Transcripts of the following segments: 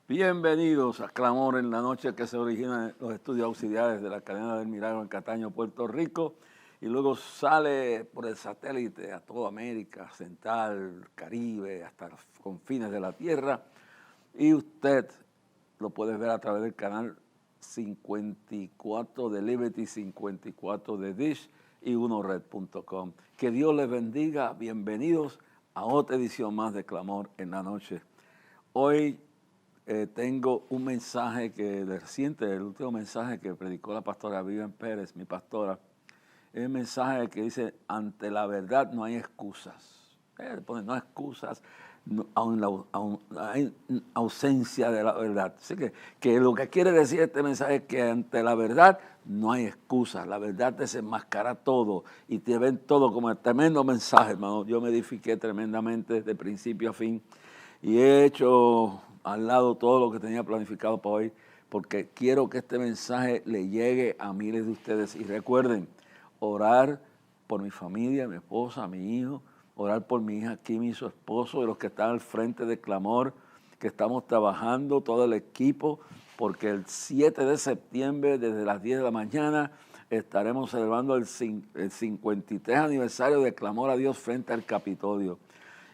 Bienvenidos a Clamor en la Noche, que se origina en los estudios auxiliares de la Cadena del Milagro en Cataño, Puerto Rico, y luego sale por el satélite a toda América Central, Caribe, hasta los confines de la Tierra, y usted lo puede ver a través del canal 54 de Liberty, 54 de Dish y unored.com. Que Dios les bendiga, bienvenidos a otra edición más de Clamor en la Noche. Hoy tengo un mensaje que de reciente, el último mensaje que predicó la pastora Vivian Pérez, mi pastora, es un mensaje que dice: ante la verdad no hay excusas. No hay excusas, hay ausencia de la verdad. Así que lo que quiere decir este mensaje es que ante la verdad no hay excusas. La verdad desenmascara todo y te ven todo como el tremendo mensaje, hermano. Yo me edifiqué tremendamente de principio a fin y he hecho al lado todo lo que tenía planificado para hoy, porque quiero que este mensaje le llegue a miles de ustedes. Y recuerden, orar por mi familia, mi esposa, mi hijo, orar por mi hija Kimi y su esposo, y los que están al frente de Clamor, que estamos trabajando, todo el equipo, porque el 7 de septiembre, desde las 10 de la mañana, estaremos celebrando el 53 aniversario de Clamor a Dios frente al Capitolio.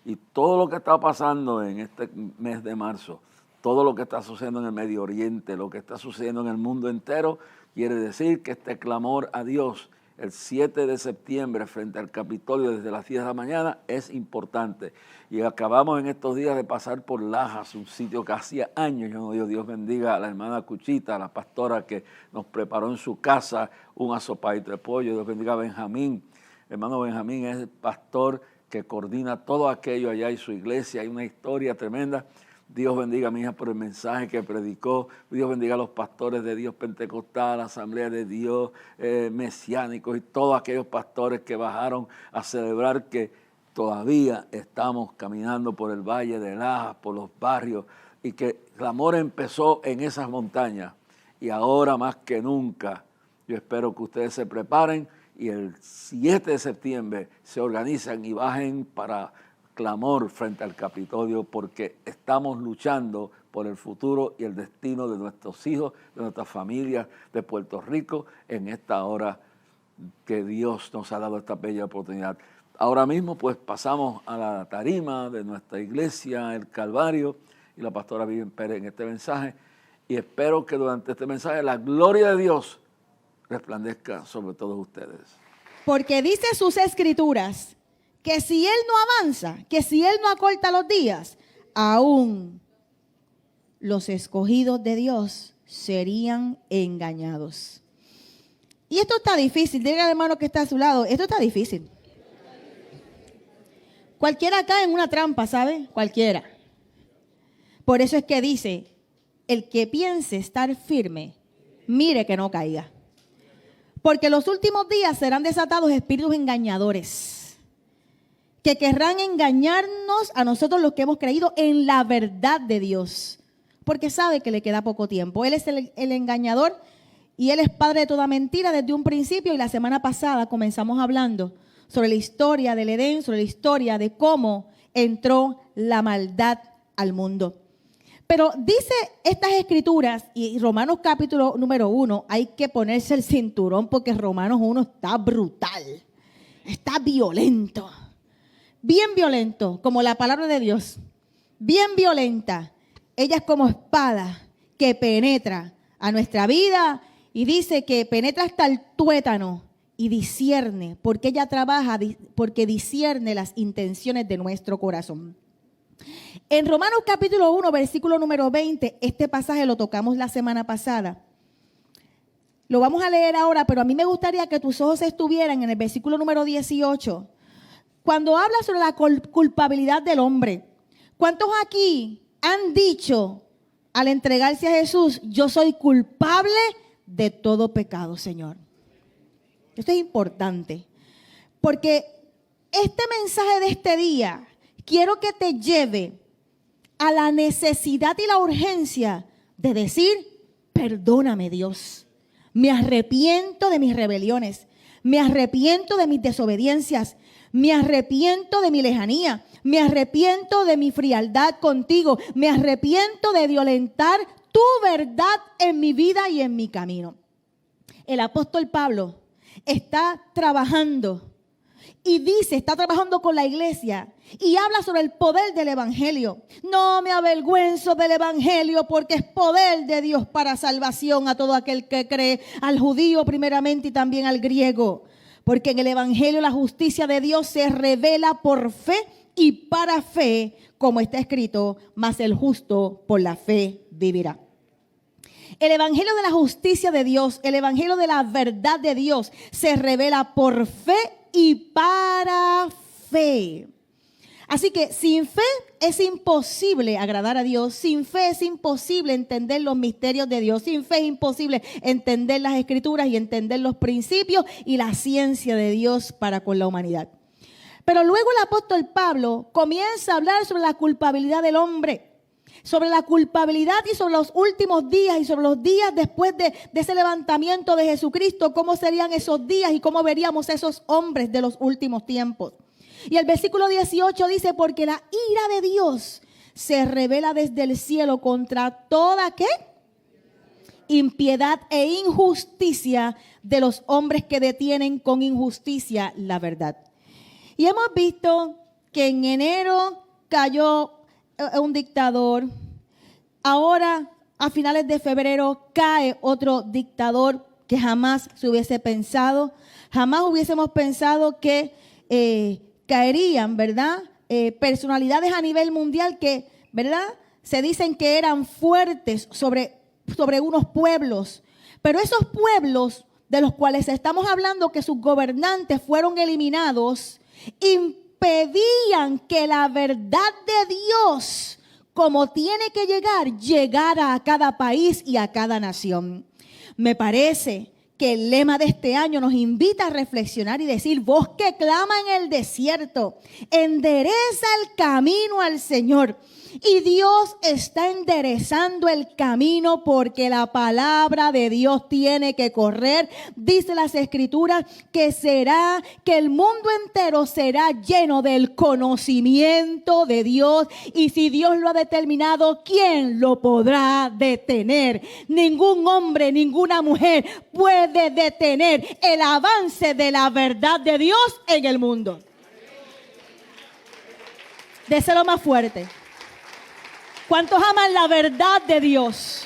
Y todo lo que está pasando en este mes de marzo, todo lo que está sucediendo en el Medio Oriente, lo que está sucediendo en el mundo entero, quiere decir que este clamor a Dios el 7 de septiembre frente al Capitolio desde las 10 de la mañana es importante. Y acabamos en estos días de pasar por Lajas, un sitio que hacía años yo no digo. Dios bendiga a la hermana Cuchita, a la pastora que nos preparó en su casa un asopadito de pollo. Dios bendiga a Benjamín. Hermano Benjamín es el pastor que coordina todo aquello allá en su iglesia. Hay una historia tremenda. Dios bendiga a mi hija por el mensaje que predicó. Dios bendiga a los pastores de Dios Pentecostal, Asamblea de Dios, mesiánicos y todos aquellos pastores que bajaron a celebrar que todavía estamos caminando por el Valle de Lajas, por los barrios, y que el amor empezó en esas montañas y ahora más que nunca. Yo espero que ustedes se preparen y el 7 de septiembre se organizan y bajen para Clamor frente al Capitolio, porque estamos luchando por el futuro y el destino de nuestros hijos, de nuestras familias de Puerto Rico en esta hora que Dios nos ha dado esta bella oportunidad. Ahora mismo pues pasamos a la tarima de nuestra iglesia, el Calvario, y la pastora Vivian Pérez en este mensaje, y espero que durante este mensaje la gloria de Dios resplandezca sobre todos ustedes. Porque dice sus escrituras que si Él no avanza, que si Él no acorta los días, aún los escogidos de Dios serían engañados. Y esto está difícil. Dígale al hermano que está a su lado, esto está difícil. Cualquiera cae en una trampa, ¿sabe? Cualquiera. Por eso es que dice, el que piense estar firme, mire que no caiga. Porque los últimos días serán desatados espíritus engañadores que querrán engañarnos a nosotros los que hemos creído en la verdad de Dios, porque sabe que le queda poco tiempo. Él es el engañador y Él es padre de toda mentira desde un principio. Y la semana pasada comenzamos hablando sobre la historia del Edén, sobre la historia de cómo entró la maldad al mundo. Pero dice estas escrituras, y Romanos capítulo número 1, hay que ponerse el cinturón porque Romanos 1 está brutal, está violento. Bien violento, como la palabra de Dios, bien violenta. Ella es como espada que penetra a nuestra vida y dice que penetra hasta el tuétano y discierne, porque ella trabaja, porque discierne las intenciones de nuestro corazón. En Romanos capítulo 1, versículo número 20, este pasaje lo tocamos la semana pasada. Lo vamos a leer ahora, pero a mí me gustaría que tus ojos estuvieran en el versículo número 18. Cuando habla sobre la culpabilidad del hombre, ¿cuántos aquí han dicho al entregarse a Jesús, yo soy culpable de todo pecado, Señor? Esto es importante, porque este mensaje de este día quiero que te lleve a la necesidad y la urgencia de decir, perdóname, Dios, me arrepiento de mis rebeliones, me arrepiento de mis desobediencias, Me arrepiento de mi lejanía. Me arrepiento de mi frialdad contigo. Me arrepiento de violentar tu verdad en mi vida y en mi camino. El apóstol Pablo está trabajando y dice, está trabajando con la iglesia y habla sobre el poder del evangelio. No me avergüenzo del evangelio porque es poder de Dios para salvación a todo aquel que cree, al judío primeramente y también al griego. Porque en el evangelio la justicia de Dios se revela por fe y para fe, como está escrito, mas el justo por la fe vivirá. El evangelio de la justicia de Dios, el evangelio de la verdad de Dios se revela por fe y para fe. Así que sin fe es imposible agradar a Dios, sin fe es imposible entender los misterios de Dios, sin fe es imposible entender las escrituras y entender los principios y la ciencia de Dios para con la humanidad. Pero luego el apóstol Pablo comienza a hablar sobre la culpabilidad del hombre, sobre la culpabilidad y sobre los últimos días y sobre los días después de ese levantamiento de Jesucristo, cómo serían esos días y cómo veríamos esos hombres de los últimos tiempos. Y el versículo 18 dice, porque la ira de Dios se revela desde el cielo contra toda, ¿qué? Impiedad e injusticia de los hombres que detienen con injusticia la verdad. Y hemos visto que en enero cayó un dictador. Ahora, a finales de febrero, cae otro dictador que jamás se hubiese pensado. Jamás hubiésemos pensado que caerían, ¿verdad? Personalidades a nivel mundial que, ¿verdad? Se dicen que eran fuertes sobre unos pueblos. Pero esos pueblos de los cuales estamos hablando, que sus gobernantes fueron eliminados, impedían que la verdad de Dios, como tiene que llegar, llegara a cada país y a cada nación. Me parece que el lema de este año nos invita a reflexionar y decir, voz que clama en el desierto, endereza el camino al Señor. Y Dios está enderezando el camino porque la palabra de Dios tiene que correr. Dice las escrituras que el mundo entero será lleno del conocimiento de Dios. Y si Dios lo ha determinado, ¿quién lo podrá detener? Ningún hombre, ninguna mujer puede detener el avance de la verdad de Dios en el mundo. Déselo más fuerte. ¿Cuántos aman la verdad de Dios?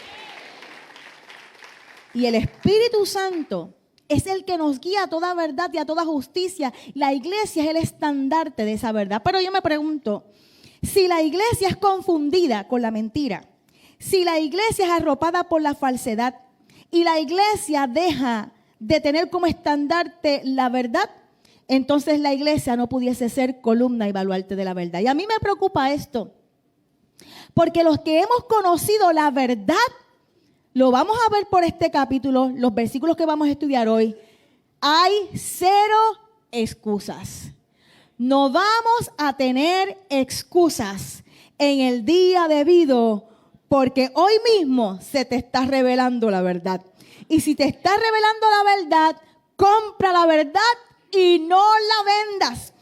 Y el Espíritu Santo es el que nos guía a toda verdad y a toda justicia. La iglesia es el estandarte de esa verdad. Pero yo me pregunto, si la iglesia es confundida con la mentira, si la iglesia es arropada por la falsedad y la iglesia deja de tener como estandarte la verdad, entonces la iglesia no pudiese ser columna y baluarte de la verdad. Y a mí me preocupa esto. Porque los que hemos conocido la verdad, lo vamos a ver por este capítulo, los versículos que vamos a estudiar hoy, hay cero excusas. No vamos a tener excusas en el día debido, porque hoy mismo se te está revelando la verdad. Y si te está revelando la verdad, compra la verdad y no la vendas.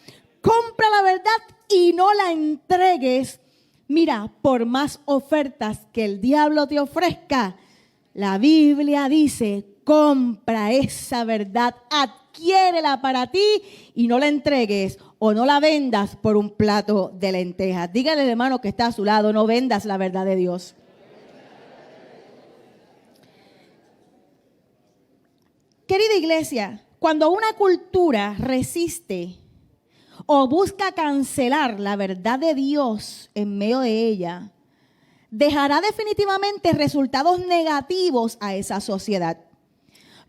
Compra la verdad y no la entregues. Mira, por más ofertas que el diablo te ofrezca, la Biblia dice, compra esa verdad, adquiérela para ti y no la entregues o no la vendas por un plato de lentejas. Dígale al hermano que está a su lado, no vendas la verdad de Dios. Querida iglesia, cuando una cultura resiste o busca cancelar la verdad de Dios en medio de ella, dejará definitivamente resultados negativos a esa sociedad.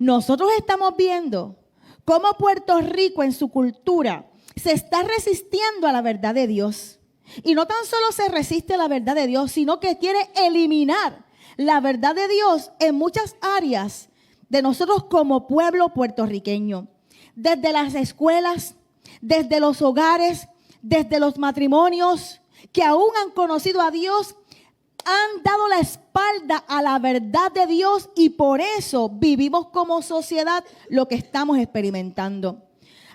Nosotros estamos viendo cómo Puerto Rico en su cultura se está resistiendo a la verdad de Dios. Y no tan solo se resiste a la verdad de Dios, sino que quiere eliminar la verdad de Dios en muchas áreas de nosotros como pueblo puertorriqueño. Desde las escuelas, desde los hogares, desde los matrimonios que aún han conocido a Dios, han dado la espalda a la verdad de Dios y por eso vivimos como sociedad lo que estamos experimentando.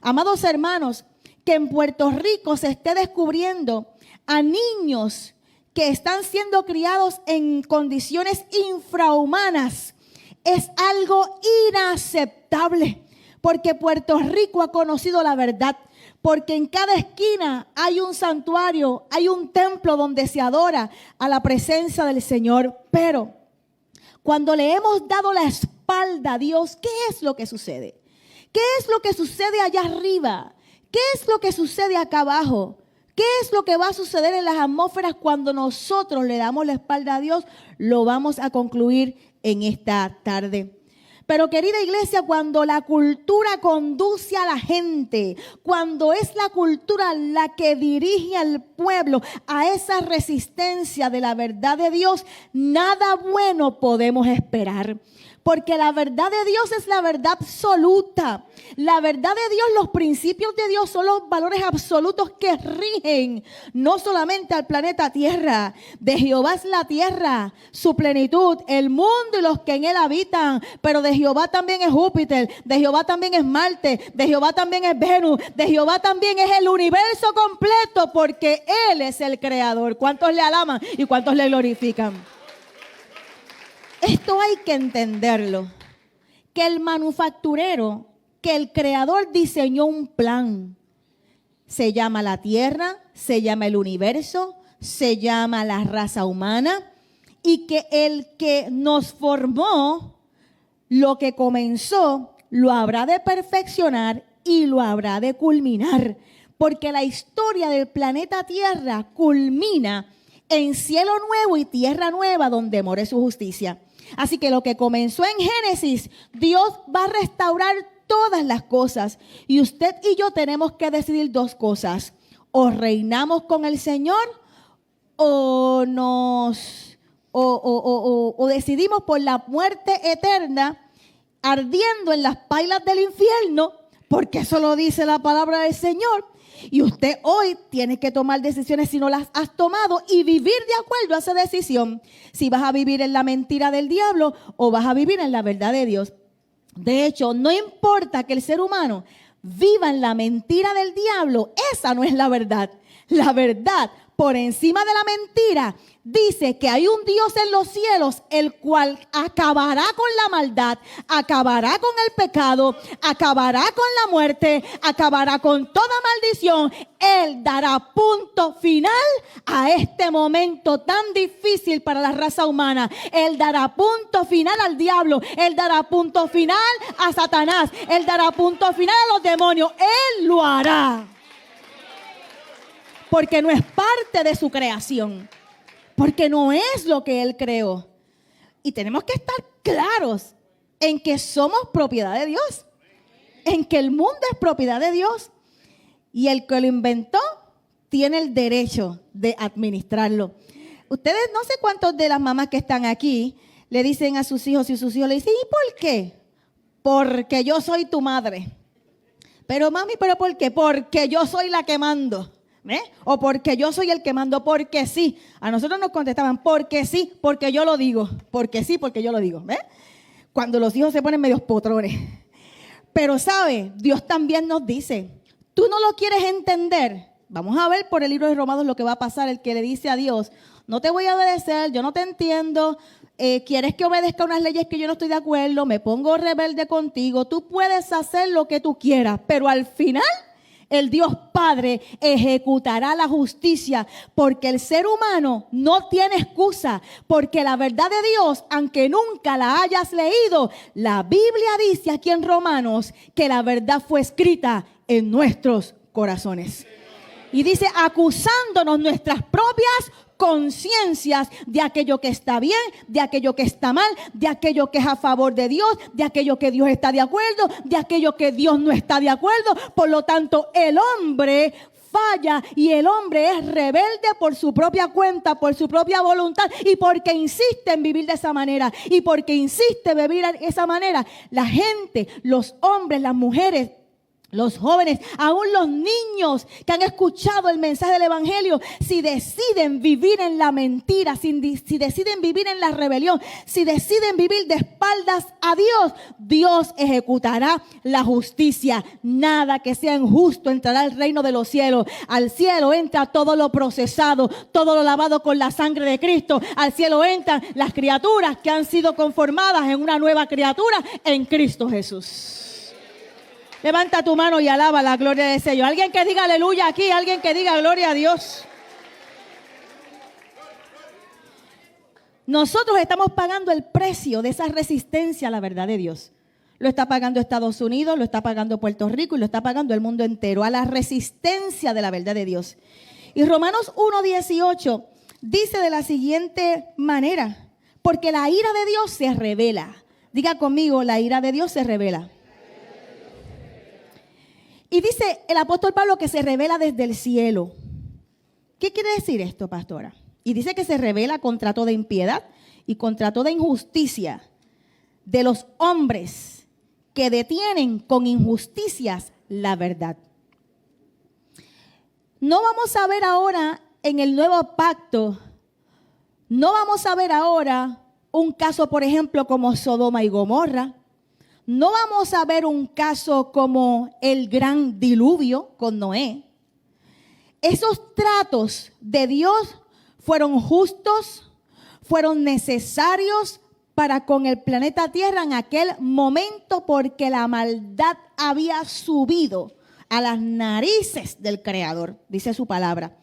Amados hermanos, que en Puerto Rico se esté descubriendo a niños que están siendo criados en condiciones infrahumanas es algo inaceptable, porque Puerto Rico ha conocido la verdad, porque en cada esquina hay un santuario, hay un templo donde se adora a la presencia del Señor. Pero cuando le hemos dado la espalda a Dios, ¿qué es lo que sucede? ¿Qué es lo que sucede allá arriba? ¿Qué es lo que sucede acá abajo? ¿Qué es lo que va a suceder en las atmósferas cuando nosotros le damos la espalda a Dios? Lo vamos a concluir en esta tarde. Pero querida iglesia, cuando la cultura conduce a la gente, cuando es la cultura la que dirige al pueblo a esa resistencia de la verdad de Dios, nada bueno podemos esperar. Porque la verdad de Dios es la verdad absoluta. La verdad de Dios, los principios de Dios son los valores absolutos que rigen no solamente al planeta Tierra. De Jehová es la tierra, su plenitud, el mundo y los que en él habitan. Pero de Jehová también es Júpiter, de Jehová también es Marte, de Jehová también es Venus, de Jehová también es el universo completo, porque Él es el creador. ¿Cuántos le alaban y cuántos le glorifican? Esto hay que entenderlo, que el manufacturero, que el creador diseñó un plan. Se llama la tierra, se llama el universo, se llama la raza humana, y que el que nos formó, lo que comenzó, lo habrá de perfeccionar y lo habrá de culminar. Porque la historia del planeta Tierra culmina en cielo nuevo y tierra nueva donde more su justicia. Así que lo que comenzó en Génesis, Dios va a restaurar todas las cosas. Y usted y yo tenemos que decidir dos cosas. O reinamos con el Señor o decidimos por la muerte eterna ardiendo en las pailas del infierno, porque eso lo dice la palabra del Señor. Y usted hoy tiene que tomar decisiones si no las has tomado y vivir de acuerdo a esa decisión. Si vas a vivir en la mentira del diablo o vas a vivir en la verdad de Dios. De hecho, no importa que el ser humano viva en la mentira del diablo, esa no es la verdad. La verdad, por encima de la mentira, dice que hay un Dios en los cielos, el cual acabará con la maldad, acabará con el pecado, acabará con la muerte, acabará con toda maldición. Él dará punto final a este momento tan difícil para la raza humana. Él dará punto final al diablo. Él dará punto final a Satanás. Él dará punto final a los demonios. Él lo hará. Porque no es parte de su creación. Porque no es lo que Él creó. Y tenemos que estar claros en que somos propiedad de Dios. En que el mundo es propiedad de Dios. Y el que lo inventó tiene el derecho de administrarlo. Ustedes, no sé cuántos de las mamás que están aquí le dicen a sus hijos y sus hijos le dicen, ¿y por qué? Porque yo soy tu madre. Pero mami, ¿pero por qué? Porque yo soy la que mando. O porque yo soy el que mando, porque sí. A nosotros nos contestaban, porque sí, porque yo lo digo. Porque sí, porque yo lo digo. Cuando los hijos se ponen medios potrones. Pero sabe, Dios también nos dice, tú no lo quieres entender. Vamos a ver por el libro de Romanos lo que va a pasar. El que le dice a Dios, no te voy a obedecer, yo no te entiendo. Quieres que obedezca unas leyes que yo no estoy de acuerdo, me pongo rebelde contigo. Tú puedes hacer lo que tú quieras, pero al final el Dios Padre ejecutará la justicia, porque el ser humano no tiene excusa, porque la verdad de Dios, aunque nunca la hayas leído, la Biblia dice aquí en Romanos que la verdad fue escrita en nuestros corazones. Y dice, acusándonos nuestras propias conciencias de aquello que está bien, de aquello que está mal, de aquello que es a favor de Dios, de aquello que Dios está de acuerdo, de aquello que Dios no está de acuerdo. Por lo tanto, el hombre falla y el hombre es rebelde por su propia cuenta, por su propia voluntad, y porque insiste en vivir de esa manera, y porque insiste en vivir de esa manera, la gente, los hombres, las mujeres, Los jóvenes, aún los niños que han escuchado el mensaje del evangelio, si deciden vivir en la mentira, si deciden vivir en la rebelión, si deciden vivir de espaldas a Dios, Dios ejecutará la justicia. Nada que sea injusto entrará al reino de los cielos. Al cielo entra todo lo procesado, todo lo lavado con la sangre de Cristo. Al cielo entran las criaturas que han sido conformadas en una nueva criatura en Cristo Jesús. Levanta tu mano y alaba la gloria de Señor. Alguien que diga aleluya aquí, alguien que diga gloria a Dios. Nosotros estamos pagando el precio de esa resistencia a la verdad de Dios. Lo está pagando Estados Unidos, lo está pagando Puerto Rico y lo está pagando el mundo entero, a la resistencia de la verdad de Dios. Y Romanos 1:18 dice de la siguiente manera: porque la ira de Dios se revela. Diga conmigo, la ira de Dios se revela. Y dice el apóstol Pablo que se revela desde el cielo. ¿Qué quiere decir esto, pastora? Y dice que se revela contra toda impiedad y contra toda injusticia de los hombres que detienen con injusticias la verdad. No vamos a ver ahora en el nuevo pacto, no vamos a ver ahora un caso, por ejemplo, como Sodoma y Gomorra. No vamos a ver un caso como el gran diluvio con Noé. Esos tratos de Dios fueron justos, fueron necesarios para con el planeta Tierra en aquel momento, porque la maldad había subido a las narices del Creador, dice su palabra.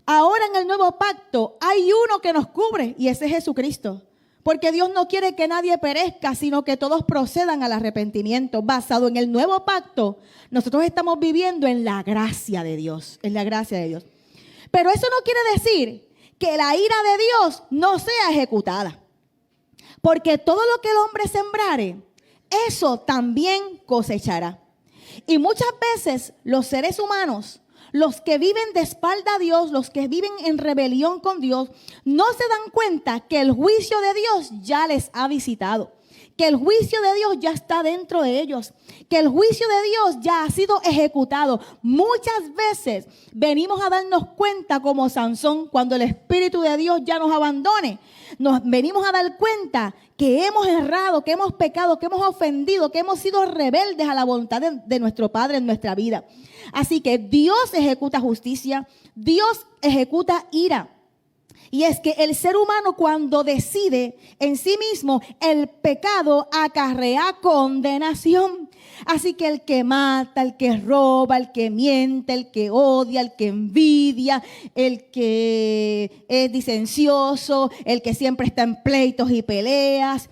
Ahora en el nuevo pacto hay uno que nos cubre y ese es Jesucristo. Porque Dios no quiere que nadie perezca, sino que todos procedan al arrepentimiento. Basado en el nuevo pacto, nosotros estamos viviendo en la gracia de Dios, en la gracia de Dios. Pero eso no quiere decir que la ira de Dios no sea ejecutada. Porque todo lo que el hombre sembrare, eso también cosechará. Y muchas veces los seres humanos, los que viven de espalda a Dios, los que viven en rebelión con Dios, no se dan cuenta que el juicio de Dios ya les ha visitado, que el juicio de Dios ya está dentro de ellos, que el juicio de Dios ya ha sido ejecutado. Muchas veces venimos a darnos cuenta como Sansón, cuando el Espíritu de Dios ya nos abandone, nos venimos a dar cuenta que hemos errado, que hemos pecado, que hemos ofendido, que hemos sido rebeldes a la voluntad de nuestro Padre en nuestra vida. Así que Dios ejecuta justicia, Dios ejecuta ira. Y es que el ser humano, cuando decide en sí mismo, el pecado acarrea condenación. Así que el que mata, el que roba, el que miente, el que odia, el que envidia, el que es disencioso, el que siempre está en pleitos y peleas,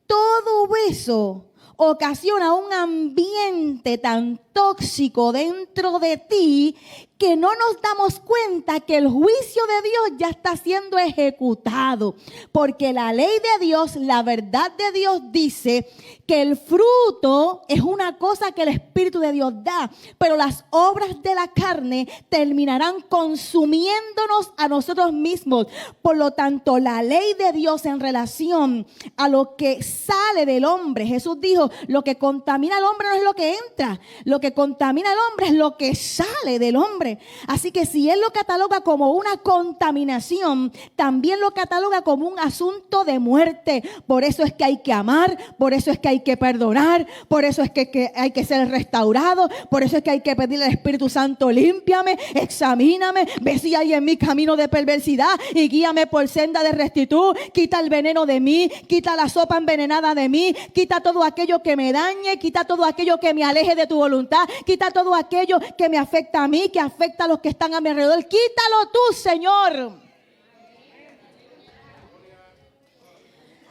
todo eso ocasiona un ambiente tan tóxico dentro de ti que no nos damos cuenta que el juicio de Dios ya está siendo ejecutado. Porque la ley de Dios, la verdad de Dios dice que el fruto es una cosa que el Espíritu de Dios da, pero las obras de la carne terminarán consumiéndonos a nosotros mismos. Por lo tanto, la ley de Dios en relación a lo que sale del hombre, Jesús dijo, lo que contamina al hombre no es lo que entra, lo que contamina al hombre es lo que sale del hombre. Así que si Él lo cataloga como una contaminación, también lo cataloga como un asunto de muerte. Por eso es que hay que amar, por eso es que hay que perdonar, por eso es que hay que ser restaurado, por eso es que hay que pedirle al Espíritu Santo, límpiame, examíname, ve si hay en mi camino de perversidad y guíame por senda de rectitud. Quita el veneno de mí, quita la sopa envenenada de mí, quita todo aquello que me dañe, quita todo aquello que me aleje de tu voluntad, quita todo aquello que me afecta a mí, que afecta a los que están a mi alrededor. Quítalo tú, Señor.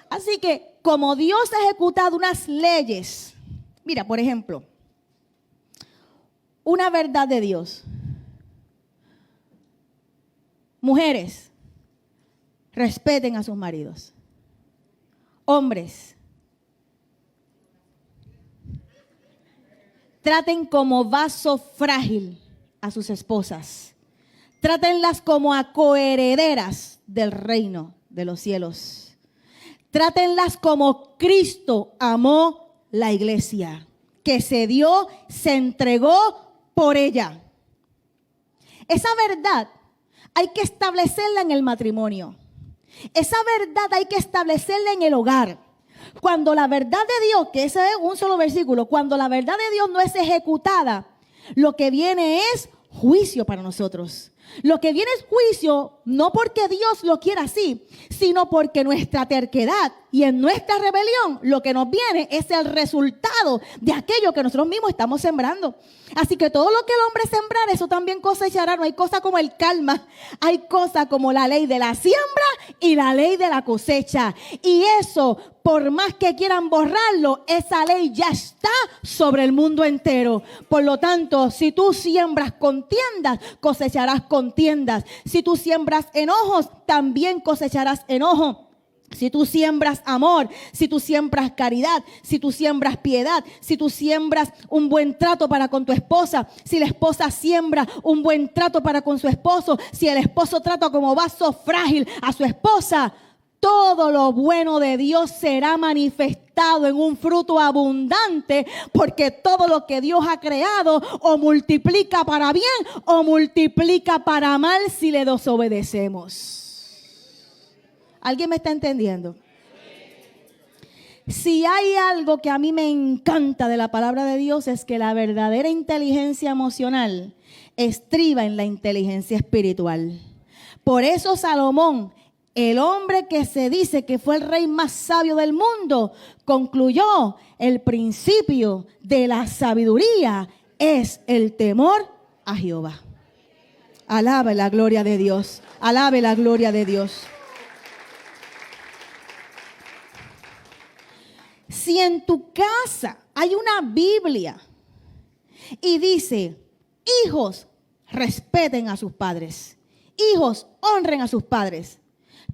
Así que como Dios ha ejecutado unas leyes, mira, por ejemplo, una verdad de Dios. Mujeres, respeten a sus maridos. Hombres, traten como vaso frágil a sus esposas. Trátenlas como a coherederas del reino de los cielos. Trátenlas como Cristo amó la iglesia. que se dio, se entregó por ella. Esa verdad hay que establecerla en el matrimonio. Esa verdad hay que establecerla en el hogar. Cuando la verdad de Dios, que ese es un solo versículo, cuando la verdad de Dios no es ejecutada, lo que viene es juicio para nosotros. Lo que viene es juicio, no porque Dios lo quiera así, sino porque nuestra terquedad y en nuestra rebelión lo que nos viene es el resultado de aquello que nosotros mismos estamos sembrando. Así que todo lo que el hombre sembrar, eso también cosechará. No hay cosa como el karma, hay cosa como la ley de la siembra y la ley de la cosecha. Y eso, por más que quieran borrarlo, esa ley ya está sobre el mundo entero. Por lo tanto, si tú siembras contiendas, cosecharás contiendas. Si tú siembras enojos, también cosecharás enojo. Si tú siembras amor, si tú siembras caridad, si tú siembras piedad, si tú siembras un buen trato para con tu esposa, si la esposa siembra un buen trato para con su esposo, si el esposo trata como vaso frágil a su esposa, todo lo bueno de Dios será manifestado en un fruto abundante, porque todo lo que Dios ha creado o multiplica para bien o multiplica para mal si le desobedecemos. ¿Alguien me está entendiendo? Si hay algo que a mí me encanta de la palabra de Dios es que la verdadera inteligencia emocional estriba en la inteligencia espiritual. Por eso Salomón, el hombre que se dice que fue el rey más sabio del mundo, concluyó: el principio de la sabiduría es el temor a Jehová. Alabe la gloria de Dios. Alabe la gloria de Dios. Si en tu casa hay una Biblia y dice: hijos, respeten a sus padres, hijos, honren a sus padres,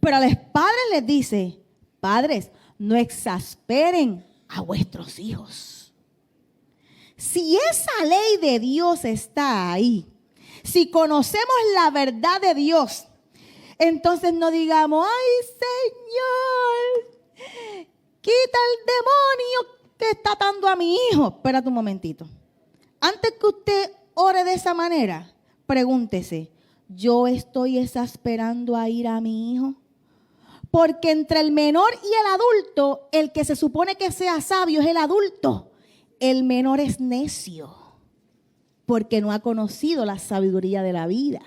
pero a los padres les dice: padres, no exasperen a vuestros hijos. Si esa ley de Dios está ahí, si conocemos la verdad de Dios, entonces no digamos: ay, Señor, quita el demonio que está atando a mi hijo. Espérate un momentito. Antes que usted ore de esa manera, pregúntese: ¿yo estoy exasperando a ir a mi hijo? Porque entre el menor y el adulto, el que se supone que sea sabio es el adulto. El menor es necio, porque no ha conocido la sabiduría de la vida.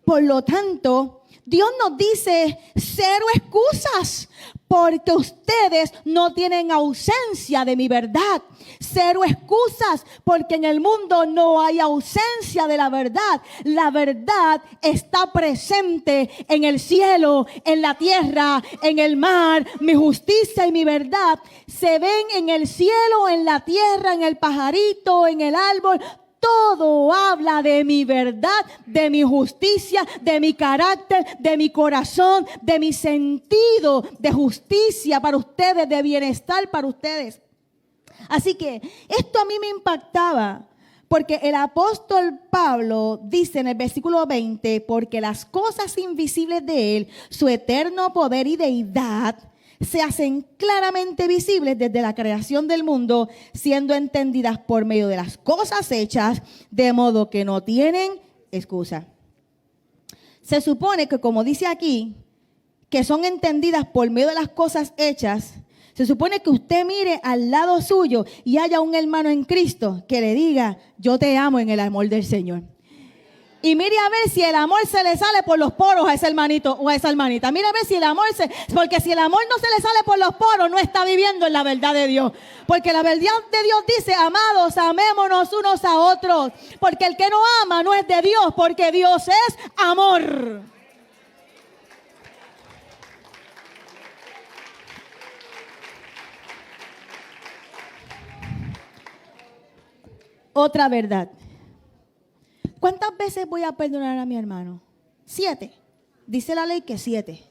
Por lo tanto, Dios nos dice: cero excusas, porque ustedes no tienen ausencia de mi verdad. Cero excusas, porque en el mundo no hay ausencia de la verdad. La verdad está presente en el cielo, en la tierra, en el mar. Mi justicia y mi verdad se ven en el cielo, en la tierra, en el pajarito, en el árbol. Todo habla de mi verdad, de mi justicia, de mi carácter, de mi corazón, de mi sentido de justicia para ustedes, de bienestar para ustedes. Así que esto a mí me impactaba, porque el apóstol Pablo dice en el versículo 20: porque las cosas invisibles de él, su eterno poder y deidad, se hacen claramente visibles desde la creación del mundo, siendo entendidas por medio de las cosas hechas, de modo que no tienen excusa. Se supone que, como dice aquí, que son entendidas por medio de las cosas hechas. Se supone que usted mire al lado suyo y haya un hermano en Cristo que le diga: yo te amo en el amor del Señor. Y mire a ver si el amor se le sale por los poros a ese hermanito o a esa hermanita. Mire a ver si el amor porque si el amor no se le sale por los poros, no está viviendo en la verdad de Dios. Porque la verdad de Dios dice: amados, amémonos unos a otros. Porque el que no ama no es de Dios, porque Dios es amor. Otra verdad. ¿Cuántas veces voy a perdonar a mi hermano? 7. Dice la ley que 7.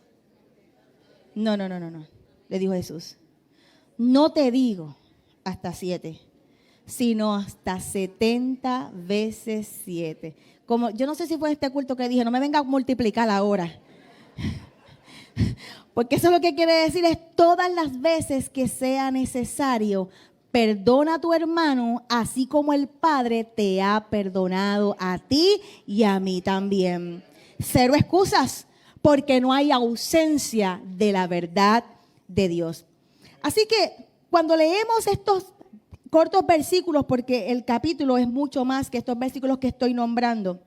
No. Le dijo Jesús: no te digo hasta 7, sino hasta 70 veces 7. Como, yo no sé si fue este culto que dije: no me venga a multiplicar ahora. Porque eso lo que quiere decir es todas las veces que sea necesario perdona a tu hermano, así como el Padre te ha perdonado a ti y a mí también. Cero excusas, porque no hay ausencia de la verdad de Dios. Así que cuando leemos estos cortos versículos, porque el capítulo es mucho más que estos versículos que estoy nombrando,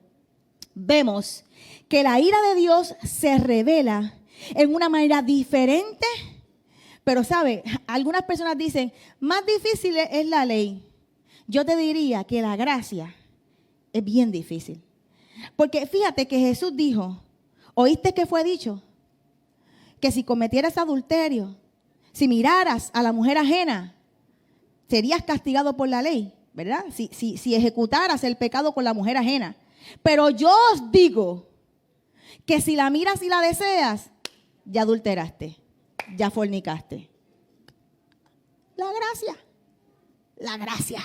vemos que la ira de Dios se revela en una manera diferente. Pero sabe, algunas personas dicen, más difícil es la ley. Yo te diría que la gracia es bien difícil. Porque fíjate que Jesús dijo, ¿oíste que fue dicho? Que si cometieras adulterio, si miraras a la mujer ajena, serías castigado por la ley, ¿verdad? Si ejecutaras el pecado con la mujer ajena. Pero yo os digo que si la miras y la deseas, ya adulteraste. Ya fornicaste. La gracia.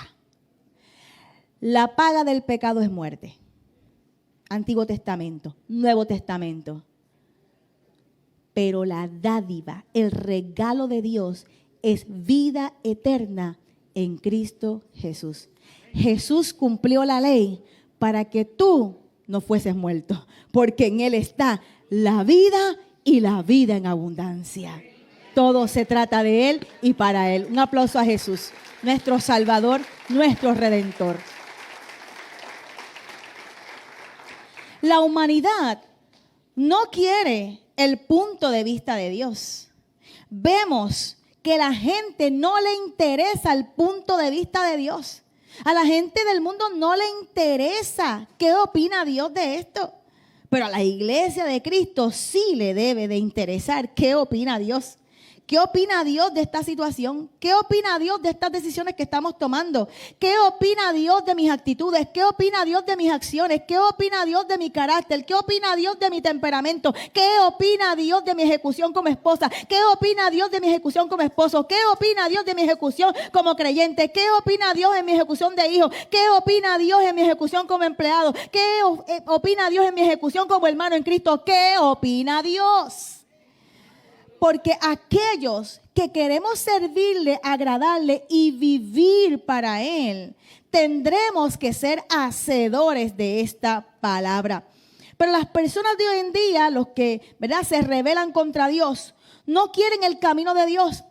La paga del pecado es muerte. Antiguo Testamento, Nuevo Testamento. Pero la dádiva, el regalo de Dios es vida eterna en Cristo Jesús. Jesús cumplió la ley para que tú no fueses muerto, porque en Él está la vida y la vida en abundancia. Todo se trata de Él y para Él. Un aplauso a Jesús, nuestro Salvador, nuestro Redentor. La humanidad no quiere el punto de vista de Dios. Vemos que la gente no le interesa el punto de vista de Dios. A la gente del mundo no le interesa qué opina Dios de esto. Pero a la iglesia de Cristo sí le debe de interesar qué opina Dios. ¿Qué opina Dios de esta situación? ¿Qué opina Dios de estas decisiones que estamos tomando? ¿Qué opina Dios de mis actitudes? ¿Qué opina Dios de mis acciones? ¿Qué opina Dios de mi carácter? ¿Qué opina Dios de mi temperamento? ¿Qué opina Dios de mi ejecución como esposa? ¿Qué opina Dios de mi ejecución como esposo? ¿Qué opina Dios de mi ejecución como creyente? ¿Qué opina Dios en mi ejecución de hijo? ¿Qué opina Dios en mi ejecución como empleado? ¿Qué opina Dios en mi ejecución como hermano en Cristo? ¿Qué opina Dios? Porque aquellos que queremos servirle, agradarle y vivir para Él, tendremos que ser hacedores de esta palabra. Pero las personas de hoy en día, los que, ¿verdad?, se rebelan contra Dios, no quieren el camino de Dios.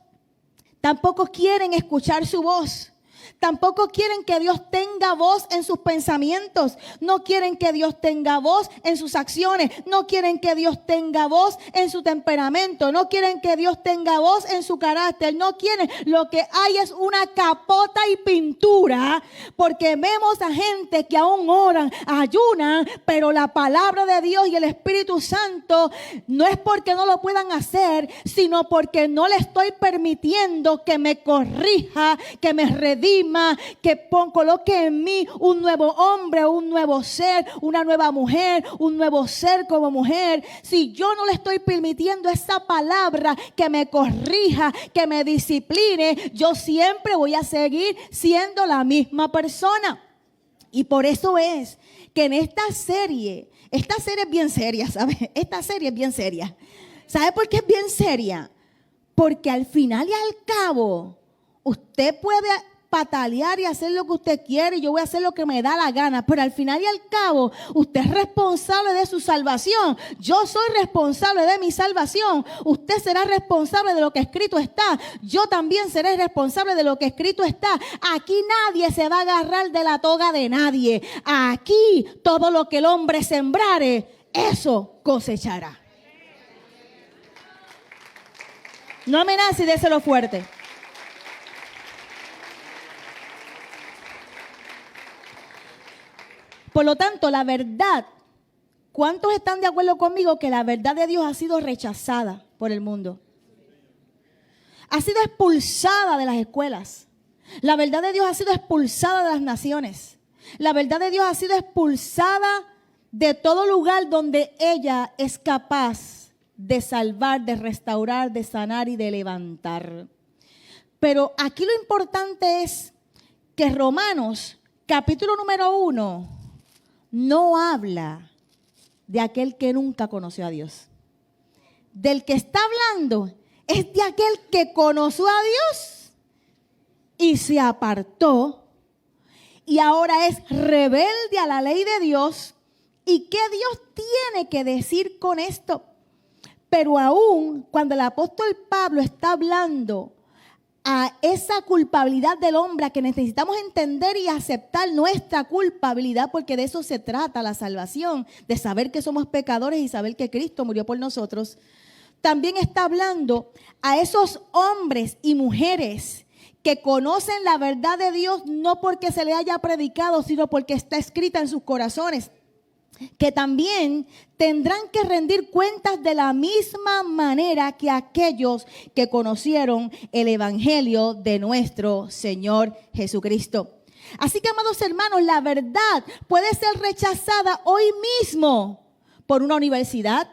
Tampoco quieren escuchar su voz. Tampoco quieren que Dios tenga voz en sus pensamientos. No quieren que Dios tenga voz en sus acciones. No quieren que Dios tenga voz en su temperamento. No quieren que Dios tenga voz en su carácter. No quieren. Lo que hay es una capota y pintura. Porque vemos a gente que aún oran, ayunan, pero la palabra de Dios y el Espíritu Santo no es porque no lo puedan hacer, sino porque no le estoy permitiendo que me corrija, que me redima, que coloque en mí un nuevo hombre, un nuevo ser, una nueva mujer, un nuevo ser como mujer. Si yo no le estoy permitiendo esa palabra que me corrija, que me discipline, yo siempre voy a seguir siendo la misma persona. Y por eso es que en esta serie es bien seria, ¿sabes? Esta serie es bien seria. ¿Sabe por qué es bien seria? Porque al final y al cabo, usted puede patalear y hacer lo que usted quiere y yo voy a hacer lo que me da la gana, pero al final y al cabo usted es responsable de su salvación. Yo soy responsable de mi salvación. Usted será responsable de lo que escrito está. Yo también seré responsable de lo que escrito está. Aquí nadie se va a agarrar de la toga de nadie. Aquí todo lo que el hombre sembrare, eso cosechará. No amenace y déselo fuerte. Por lo tanto, la verdad, ¿cuántos están de acuerdo conmigo que la verdad de Dios ha sido rechazada por el mundo? Ha sido expulsada de las escuelas. La verdad de Dios ha sido expulsada de las naciones. La verdad de Dios ha sido expulsada de todo lugar donde ella es capaz de salvar, de restaurar, de sanar y de levantar. Pero aquí lo importante es que Romanos, capítulo número 1, no habla de aquel que nunca conoció a Dios. Del que está hablando es de aquel que conoció a Dios y se apartó y ahora es rebelde a la ley de Dios. ¿Y qué Dios tiene que decir con esto? Pero aún cuando el apóstol Pablo está hablando a esa culpabilidad del hombre, a que necesitamos entender y aceptar nuestra culpabilidad, porque de eso se trata la salvación, de saber que somos pecadores y saber que Cristo murió por nosotros. También está hablando a esos hombres y mujeres que conocen la verdad de Dios no porque se le haya predicado, sino porque está escrita en sus corazones, que también tendrán que rendir cuentas de la misma manera que aquellos que conocieron el evangelio de nuestro Señor Jesucristo. Así que, amados hermanos, la verdad puede ser rechazada hoy mismo por una universidad,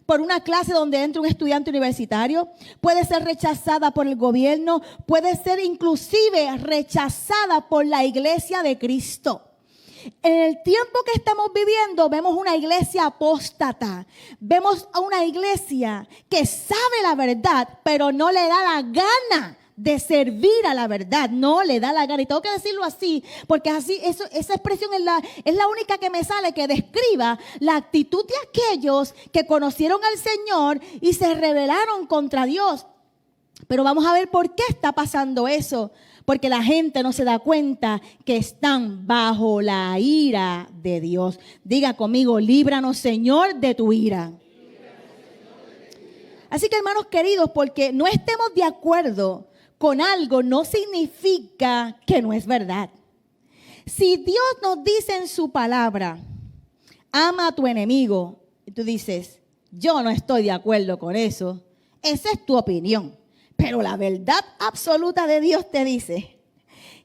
por una clase donde entra un estudiante universitario, puede ser rechazada por el gobierno, puede ser inclusive rechazada por la iglesia de Cristo. En el tiempo que estamos viviendo vemos una iglesia apóstata, vemos a una iglesia que sabe la verdad, pero no le da la gana de servir a la verdad, no le da la gana. Y tengo que decirlo así, porque así esa expresión es la única que me sale que describa la actitud de aquellos que conocieron al Señor y se rebelaron contra Dios. Pero vamos a ver por qué está pasando eso. Porque la gente no se da cuenta que están bajo la ira de Dios. Diga conmigo, líbranos, Señor, de tu ira. Así que, hermanos queridos, porque no estemos de acuerdo con algo no significa que no es verdad. Si Dios nos dice en su palabra, ama a tu enemigo, y tú dices, yo no estoy de acuerdo con eso, esa es tu opinión. Pero la verdad absoluta de Dios te dice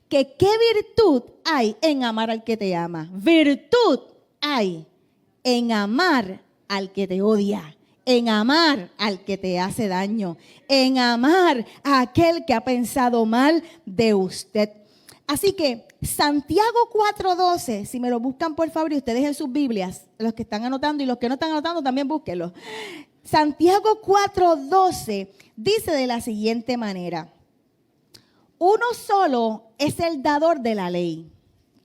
que qué virtud hay en amar al que te ama. Virtud hay en amar al que te odia, en amar al que te hace daño, en amar a aquel que ha pensado mal de usted. Así que Santiago 4:12, si me lo buscan por favor y ustedes en sus Biblias, los que están anotando y los que no están anotando también búsquenlo. Santiago 4:12 dice de la siguiente manera: uno solo es el dador de la ley.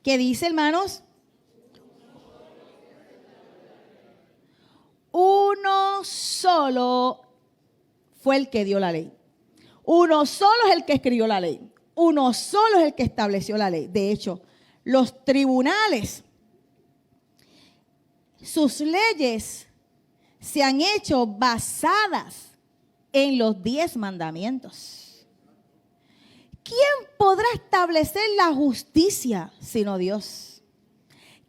¿Qué dice, hermanos? Uno solo fue el que dio la ley. Uno solo es el que escribió la ley. Uno solo es el que estableció la ley. De hecho, los tribunales, sus leyes se han hecho basadas en los 10 mandamientos. ¿Quién podrá establecer la justicia sino Dios?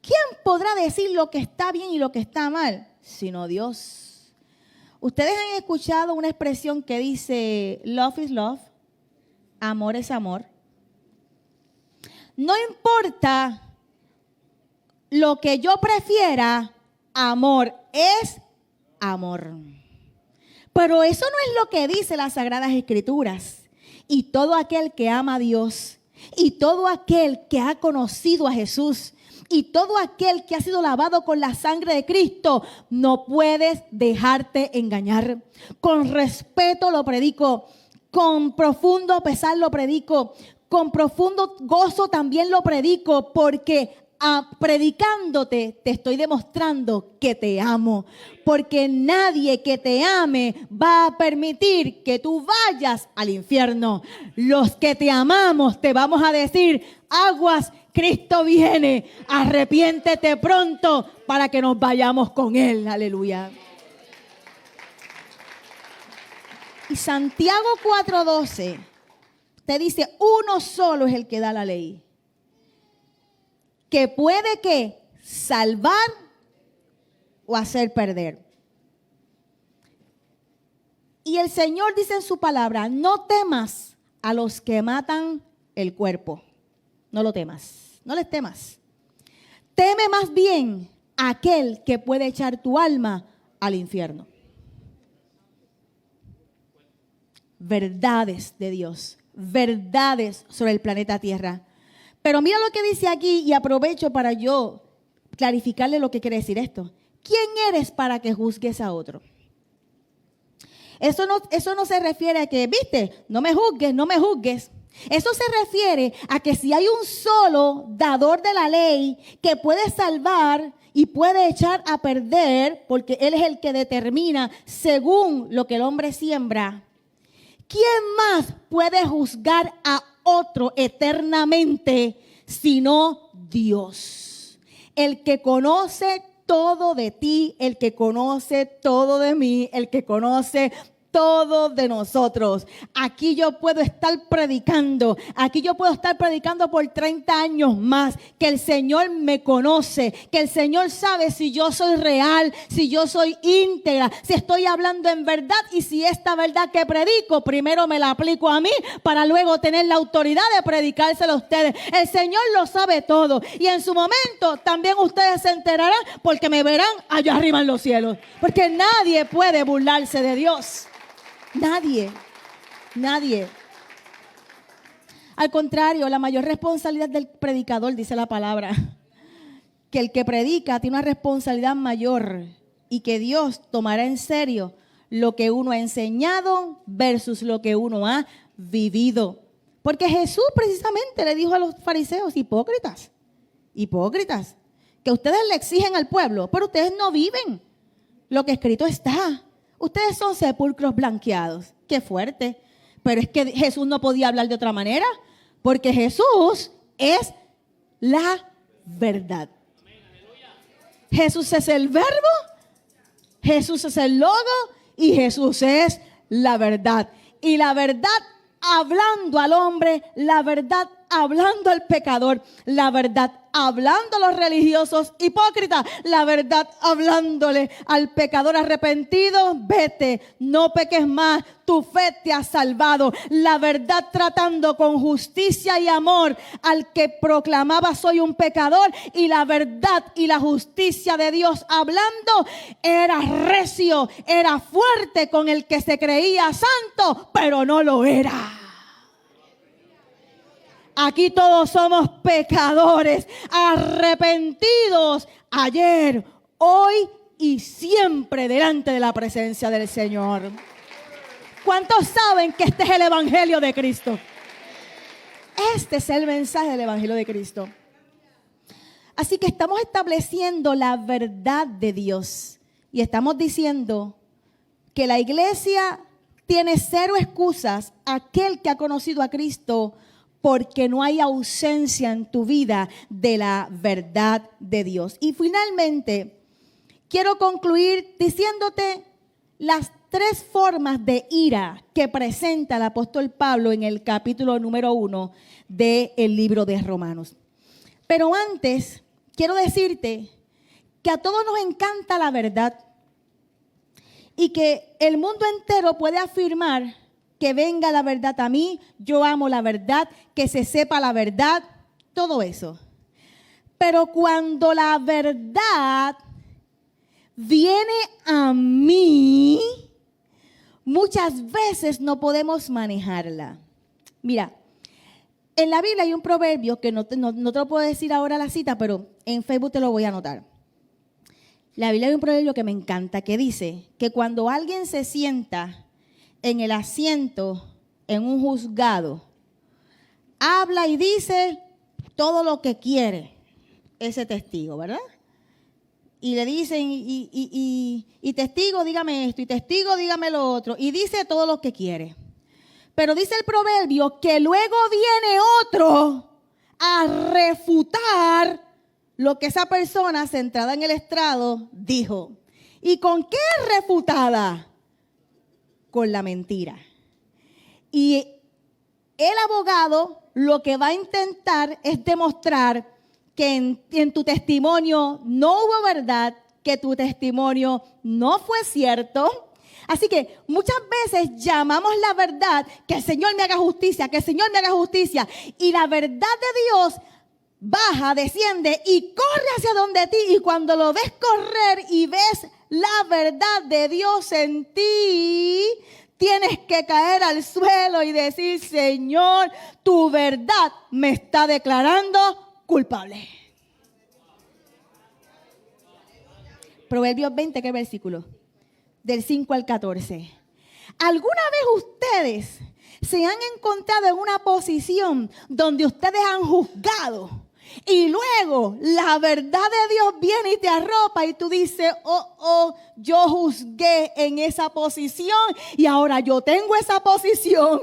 ¿Quién podrá decir lo que está bien y lo que está mal sino Dios? Ustedes han escuchado una expresión que dice love is love, amor es amor. No importa lo que yo prefiera, amor es amor. Pero eso no es lo que dice las Sagradas Escrituras. Y todo aquel que ama a Dios, y todo aquel que ha conocido a Jesús, y todo aquel que ha sido lavado con la sangre de Cristo, no puedes dejarte engañar. Con respeto lo predico, con profundo pesar lo predico, con profundo gozo también lo predico, porque predicándote te estoy demostrando que te amo, porque nadie que te ame va a permitir que tú vayas al infierno. Los que te amamos te vamos a decir: aguas, Cristo viene, arrepiéntete pronto para que nos vayamos con Él. Aleluya. Y Santiago 4:12 te dice: uno solo es el que da la ley, que puede que salvar o hacer perder. Y el Señor dice en su palabra: no temas a los que matan el cuerpo. No lo temas, no les temas. Teme más bien a aquel que puede echar tu alma al infierno. Verdades de Dios, verdades sobre el planeta Tierra. Pero mira lo que dice aquí, y aprovecho para yo clarificarle lo que quiere decir esto. ¿Quién eres para que juzgues a otro? Eso no se refiere a que, viste, no me juzgues, no me juzgues. Eso se refiere a que si hay un solo dador de la ley que puede salvar y puede echar a perder, porque Él es el que determina según lo que el hombre siembra, ¿quién más puede juzgar a otro eternamente sino Dios? El que conoce todo de ti, el que conoce todo de mí, el que conoce todo de nosotros. Aquí yo puedo estar predicando, por 30 años más, que el Señor me conoce, que el Señor sabe si yo soy real, si yo soy íntegra, si estoy hablando en verdad y si esta verdad que predico, primero me la aplico a mí para luego tener la autoridad de predicárselo a ustedes. El Señor lo sabe todo y en su momento también ustedes se enterarán porque me verán allá arriba en los cielos, porque nadie puede burlarse de Dios. Nadie. Al contrario, la mayor responsabilidad del predicador, dice la palabra, que el que predica tiene una responsabilidad mayor y que Dios tomará en serio lo que uno ha enseñado versus lo que uno ha vivido. Porque Jesús precisamente le dijo a los fariseos, hipócritas, que ustedes le exigen al pueblo, pero ustedes no viven lo que escrito está. Ustedes son sepulcros blanqueados. Qué fuerte. Pero es que Jesús no podía hablar de otra manera, porque Jesús es la verdad. Jesús es el verbo, Jesús es el logo y Jesús es la verdad. Y la verdad hablando al hombre, la verdad hablando al pecador, la verdad hablando a los religiosos hipócritas, la verdad hablándole al pecador arrepentido, vete, no peques más, tu fe te ha salvado. La verdad tratando con justicia y amor al que proclamaba soy un pecador, y la verdad y la justicia de Dios hablando era recio, era fuerte con el que se creía santo, pero no lo era. Aquí todos somos pecadores, arrepentidos ayer, hoy y siempre delante de la presencia del Señor. ¿Cuántos saben que este es el Evangelio de Cristo? Este es el mensaje del Evangelio de Cristo. Así que estamos estableciendo la verdad de Dios y estamos diciendo que la iglesia tiene cero excusas. Aquel que ha conocido a Cristo, porque no hay ausencia en tu vida de la verdad de Dios. Y finalmente, quiero concluir diciéndote las 3 formas de ira que presenta el apóstol Pablo en el capítulo número 1 del libro de Romanos. Pero antes, quiero decirte que a todos nos encanta la verdad y que el mundo entero puede afirmar que venga la verdad a mí, yo amo la verdad, que se sepa la verdad, todo eso. Pero cuando la verdad viene a mí, muchas veces no podemos manejarla. Mira, en la Biblia hay un proverbio que no te lo puedo decir ahora la cita, pero en Facebook te lo voy a anotar. La Biblia hay un proverbio que me encanta, que dice que cuando alguien se sienta en el asiento, en un juzgado, habla y dice todo lo que quiere ese testigo, ¿verdad? Y le dicen, y testigo, dígame esto, y testigo, dígame lo otro, y dice todo lo que quiere. Pero dice el proverbio que luego viene otro a refutar lo que esa persona sentada en el estrado dijo. ¿Y con qué refutada? Con la mentira. Y el abogado lo que va a intentar es demostrar que en tu testimonio no hubo verdad, que tu testimonio no fue cierto. Así que muchas veces llamamos la verdad, que el Señor me haga justicia, que el Señor me haga justicia. Y la verdad de Dios baja, desciende y corre hacia donde ti. Y cuando lo ves correr y ves la verdad de Dios en ti, tienes que caer al suelo y decir: Señor, tu verdad me está declarando culpable. Proverbios 20, ¿qué versículo? Del 5 al 14. ¿Alguna vez ustedes se han encontrado en una posición donde ustedes han juzgado y luego la verdad de Dios viene y te arropa y tú dices, yo juzgué en esa posición y ahora yo tengo esa posición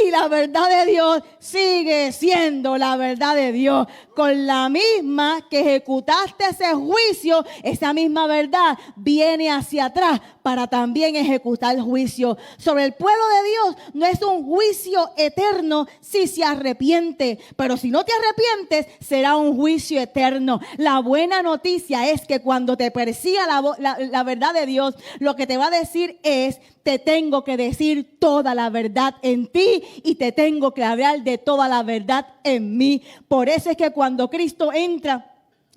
y la verdad de Dios sigue siendo la verdad de Dios? Con la misma que ejecutaste ese juicio, esa misma verdad viene hacia atrás para también ejecutar el juicio. Sobre el pueblo de Dios no es un juicio eterno si se arrepiente, pero si no te arrepientes será un juicio eterno. La buena noticia es que cuando te persiga la verdad de Dios, lo que te va a decir es: te tengo que decir toda la verdad en ti y te tengo que hablar de toda la verdad en mí. Por eso es que cuando Cristo entra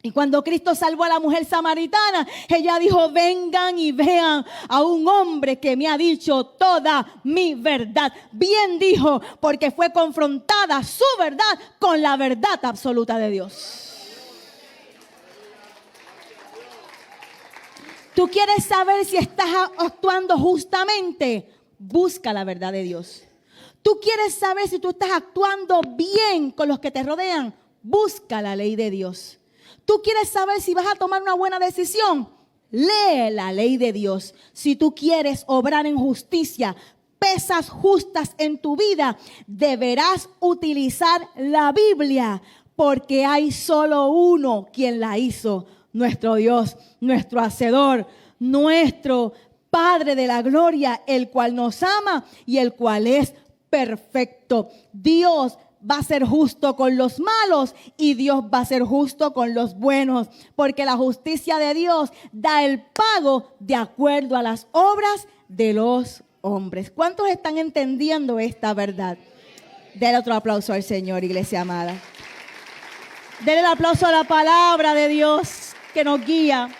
y cuando Cristo salvó a la mujer samaritana, ella dijo: vengan y vean a un hombre que me ha dicho toda mi verdad. Bien dijo, porque fue confrontada su verdad con la verdad absoluta de Dios. ¿Tú quieres saber si estás actuando justamente? Busca la verdad de Dios. ¿Tú quieres saber si tú estás actuando bien con los que te rodean? Busca la ley de Dios. ¿Tú quieres saber si vas a tomar una buena decisión? Lee la ley de Dios. Si tú quieres obrar en justicia, pesas justas en tu vida, deberás utilizar la Biblia, porque hay solo uno quien la hizo: nuestro Dios, nuestro Hacedor, nuestro Padre de la gloria, el cual nos ama y el cual es perfecto. Dios va a ser justo con los malos y Dios va a ser justo con los buenos, porque la justicia de Dios da el pago de acuerdo a las obras de los hombres. ¿Cuántos están entendiendo esta verdad? Denle otro aplauso al Señor, iglesia amada. Denle el aplauso a la palabra de Dios que nos guía.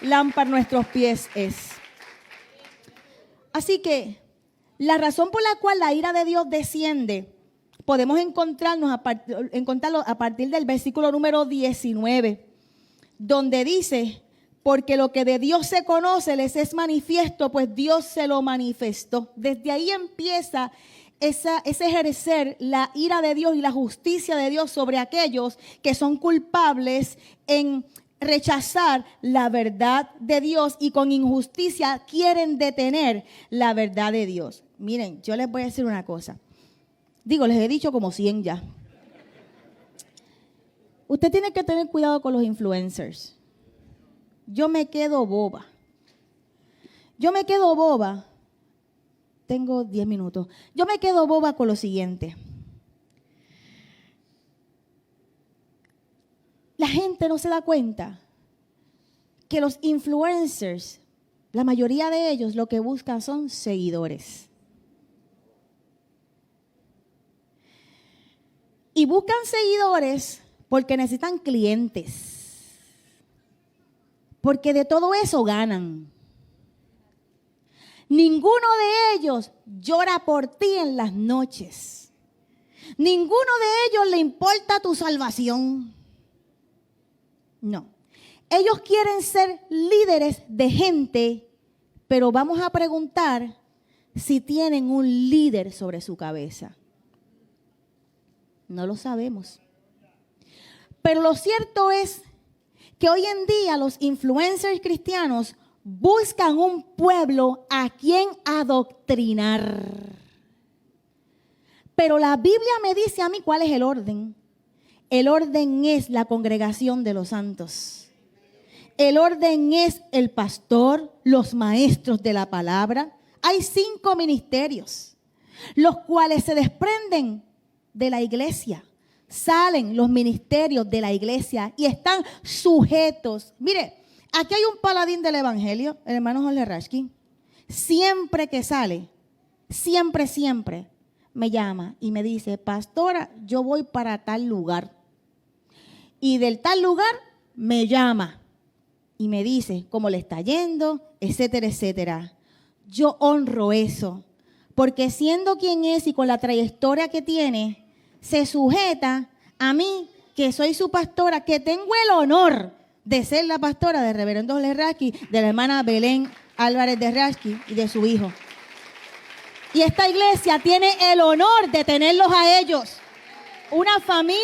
Lámpara a nuestros pies es. Así que la razón por la cual la ira de Dios desciende, podemos encontrarlo a partir del versículo número 19, donde dice: porque lo que de Dios se conoce les es manifiesto, pues Dios se lo manifestó. Desde ahí empieza ese ejercer la ira de Dios y la justicia de Dios sobre aquellos que son culpables en rechazar la verdad de Dios y con injusticia quieren detener la verdad de Dios. Miren, yo les voy a decir una cosa. Les he dicho como 100 ya. Usted tiene que tener cuidado con los influencers. Yo me quedo boba. Tengo 10 minutos. Yo me quedo boba con lo siguiente. La gente no se da cuenta que los influencers, la mayoría de ellos lo que buscan son seguidores. Y buscan seguidores porque necesitan clientes. Porque de todo eso ganan. Ninguno de ellos llora por ti en las noches. Ninguno de ellos le importa tu salvación. No. Ellos quieren ser líderes de gente, pero vamos a preguntar si tienen un líder sobre su cabeza. No lo sabemos. Pero lo cierto es que hoy en día los influencers cristianos buscan un pueblo a quien adoctrinar. Pero la Biblia me dice a mí cuál es el orden. El orden es la congregación de los santos. El orden es el pastor, los maestros de la palabra. Hay 5 ministerios, los cuales se desprenden de la iglesia. Salen los ministerios de la iglesia y están sujetos. Mire, aquí hay un paladín del evangelio, el hermano Jorge Rashkin. Siempre que sale, siempre me llama y me dice: pastora, yo voy para tal lugar. Y del tal lugar me llama y me dice cómo le está yendo, etcétera, etcétera. Yo honro eso, porque siendo quien es y con la trayectoria que tiene, se sujeta a mí, que soy su pastora, que tengo el honor de ser la pastora del reverendo Jorge Rashkin, de la hermana Belén Álvarez de Rashkin y de su hijo. Y esta iglesia tiene el honor de tenerlos a ellos. Una familia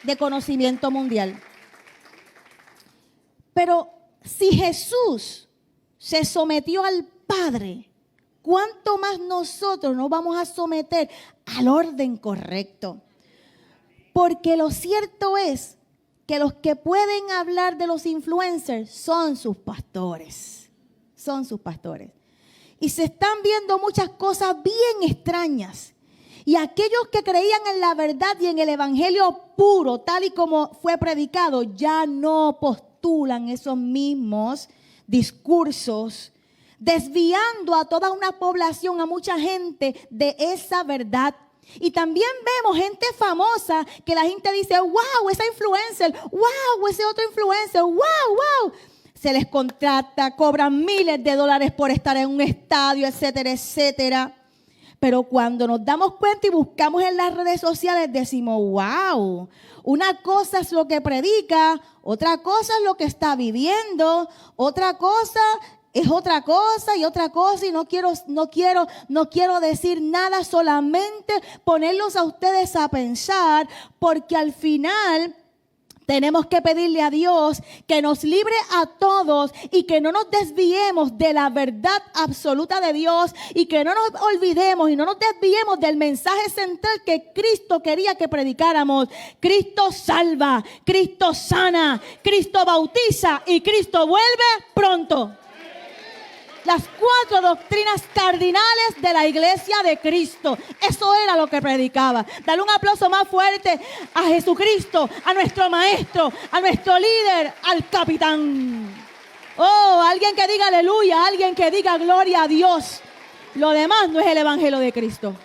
de conocimiento mundial. Pero si Jesús se sometió al Padre, ¿cuánto más nosotros nos vamos a someter al orden correcto? Porque lo cierto es que los que pueden hablar de los influencers son sus pastores. Son sus pastores. Y se están viendo muchas cosas bien extrañas. Y aquellos que creían en la verdad y en el evangelio puro, tal y como fue predicado, ya no postulan esos mismos discursos, desviando a toda una población, a mucha gente de esa verdad. Y también vemos gente famosa que la gente dice, wow, esa influencer, wow, ese otro influencer, wow, wow. Se les contrata, cobran miles de dólares por estar en un estadio, etcétera, etcétera. Pero cuando nos damos cuenta y buscamos en las redes sociales, decimos, wow, una cosa es lo que predica, otra cosa es lo que está viviendo, otra cosa es otra cosa y otra cosa, y no quiero decir nada, solamente ponerlos a ustedes a pensar, porque al final tenemos que pedirle a Dios que nos libre a todos y que no nos desviemos de la verdad absoluta de Dios, y que no nos olvidemos y no nos desviemos del mensaje central que Cristo quería que predicáramos. Cristo salva, Cristo sana, Cristo bautiza y Cristo vuelve pronto. Las 4 doctrinas cardinales de la iglesia de Cristo. Eso era lo que predicaba. Dale un aplauso más fuerte a Jesucristo, a nuestro maestro, a nuestro líder, al capitán. Oh, alguien que diga aleluya, alguien que diga gloria a Dios. Lo demás no es el evangelio de Cristo.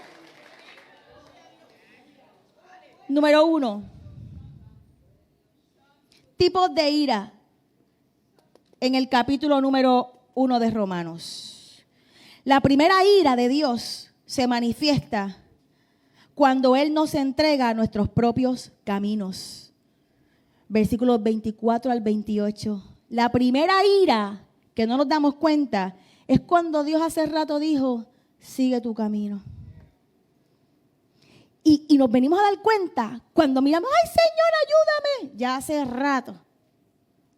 Número 1. Tipos de ira. En el capítulo número 1 de Romanos. La primera ira de Dios se manifiesta cuando Él nos entrega a nuestros propios caminos. Versículos 24 al 28. La primera ira que no nos damos cuenta es cuando Dios hace rato dijo, sigue tu camino. Y nos venimos a dar cuenta cuando miramos, ay Señor, ayúdame. Ya hace rato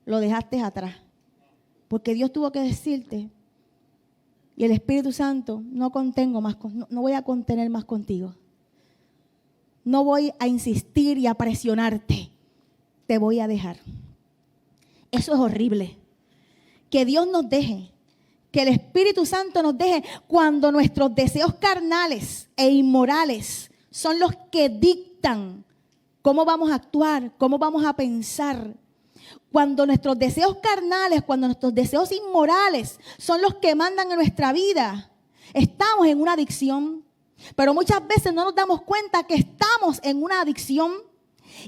lo dejaste atrás. Porque Dios tuvo que decirte, y el Espíritu Santo, no voy a contener más contigo. No voy a insistir y a presionarte. Te voy a dejar. Eso es horrible. Que Dios nos deje, que el Espíritu Santo nos deje cuando nuestros deseos carnales e inmorales son los que dictan cómo vamos a actuar, cómo vamos a pensar. Cuando nuestros deseos carnales, cuando nuestros deseos inmorales son los que mandan en nuestra vida, estamos en una adicción. Pero muchas veces no nos damos cuenta que estamos en una adicción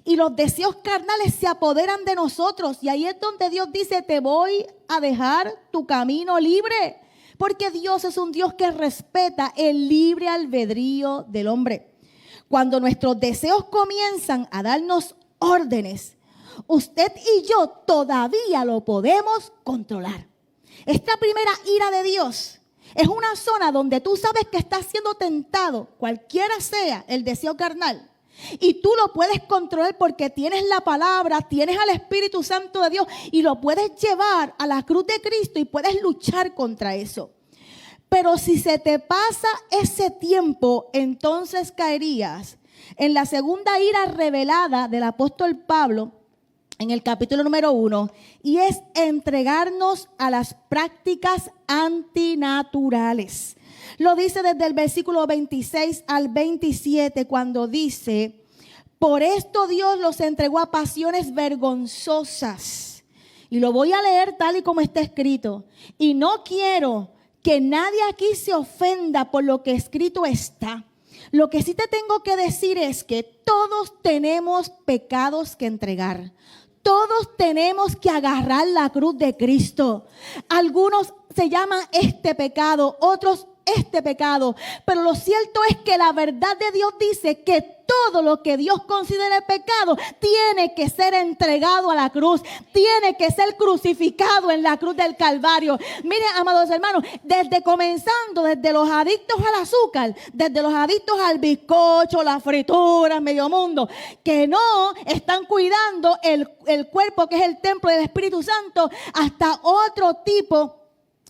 y los deseos carnales se apoderan de nosotros. Y ahí es donde Dios dice, te voy a dejar tu camino libre. Porque Dios es un Dios que respeta el libre albedrío del hombre. Cuando nuestros deseos comienzan a darnos órdenes, usted y yo todavía lo podemos controlar. Esta primera ira de Dios es una zona donde tú sabes que estás siendo tentado, cualquiera sea el deseo carnal, y tú lo puedes controlar porque tienes la palabra, tienes al Espíritu Santo de Dios y lo puedes llevar a la cruz de Cristo y puedes luchar contra eso. Pero si se te pasa ese tiempo, entonces caerías en la segunda ira revelada del apóstol Pablo, en el capítulo número 1, y es entregarnos a las prácticas antinaturales. Lo dice desde el versículo 26 al 27, cuando dice, por esto Dios los entregó a pasiones vergonzosas. Y lo voy a leer tal y como está escrito. Y no quiero que nadie aquí se ofenda por lo que escrito está. Lo que sí te tengo que decir es que todos tenemos pecados que entregar. Todos tenemos que agarrar la cruz de Cristo. Algunos se llaman este pecado, otros este pecado. Pero lo cierto es que la verdad de Dios dice que todo lo que Dios considera pecado tiene que ser entregado a la cruz, tiene que ser crucificado en la cruz del Calvario. Miren, amados hermanos, comenzando desde los adictos al azúcar, desde los adictos al bizcocho, las frituras, medio mundo, que no están cuidando el cuerpo que es el templo del Espíritu Santo, hasta otro tipo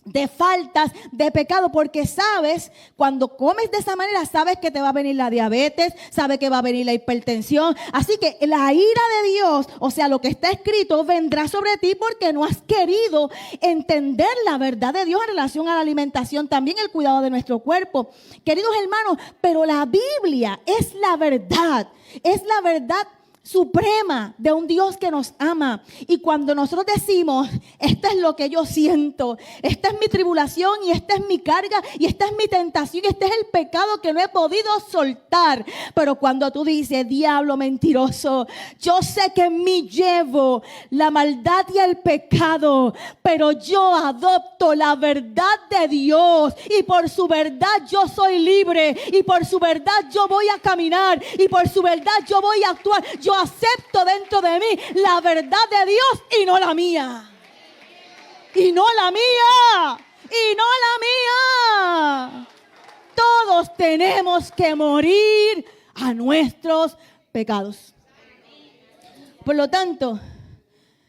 de faltas, de pecado, porque sabes, cuando comes de esa manera, sabes que te va a venir la diabetes, sabes que va a venir la hipertensión. Así que la ira de Dios, o sea, lo que está escrito, vendrá sobre ti porque no has querido entender la verdad de Dios en relación a la alimentación, también el cuidado de nuestro cuerpo. Queridos hermanos, pero la Biblia es la verdad suprema de un Dios que nos ama. Y cuando nosotros decimos, esto es lo que yo siento, esta es mi tribulación y esta es mi carga y esta es mi tentación y este es el pecado que no he podido soltar. Pero cuando tú dices, diablo mentiroso, yo sé que en mí llevo la maldad y el pecado, pero yo adopto la verdad de Dios y por su verdad yo soy libre y por su verdad yo voy a caminar y por su verdad yo voy a actuar. Yo acepto dentro de mí la verdad de Dios y no la mía. Y no la mía. Y no la mía. Todos tenemos que morir a nuestros pecados. Por lo tanto,